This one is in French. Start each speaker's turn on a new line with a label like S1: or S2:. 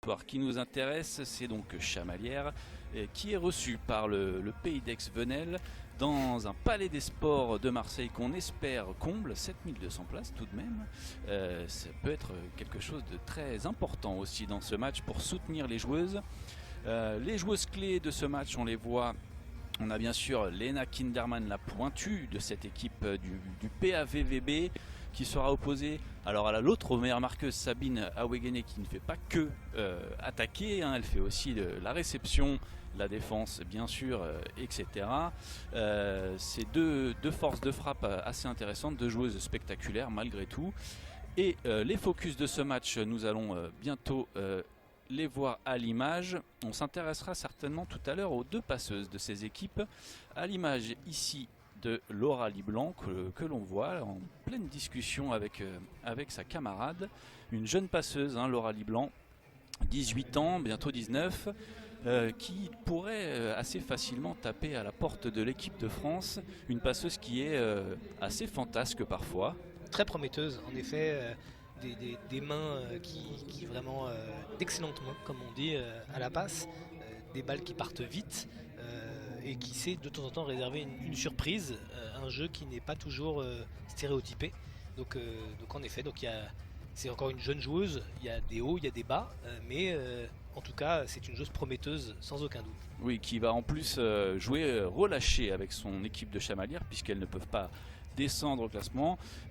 S1: soir qui nous intéresse, c'est donc Chamalières, qui est reçu par le Pays d'Aix-Venelle dans un palais des sports de Marseille qu'on espère comble, 7200 places tout de même. Ça peut être quelque chose de très important aussi dans ce match pour soutenir les joueuses. Les joueuses clés de ce match, on les voit. On a bien sûr Lena Kinderman, la pointue de cette équipe du PAVVB, qui sera opposée alors à l'autre meilleure marqueuse, Sabine Awegene, qui ne fait pas que attaquer, hein, elle fait aussi la réception, la défense bien sûr, etc. C'est deux forces de frappe assez intéressantes, deux joueuses spectaculaires malgré tout. Et les focus de ce match, nous allons bientôt les voir à l'image. On s'intéressera certainement tout à l'heure aux deux passeuses de ces équipes, à l'image ici de Laura Liblanc que l'on voit en pleine discussion avec sa camarade, une jeune passeuse, hein, Laura Liblanc, 18 ans, bientôt 19, qui pourrait assez facilement taper à la porte de l'équipe de France, une passeuse qui est assez fantasque parfois.
S2: Très prometteuse, en effet, des mains qui vraiment d'excellentes mains, comme on dit, à la passe, des balles qui partent vite et qui sait de temps en temps réserver une surprise, un jeu qui n'est pas toujours stéréotypé. Donc en effet, c'est encore une jeune joueuse, il y a des hauts, il y a des bas, mais en tout cas c'est une joueuse prometteuse sans aucun doute.
S1: Oui, qui va en plus jouer relâché avec son équipe de Chamalières, puisqu'elles ne peuvent pas descendre au classement.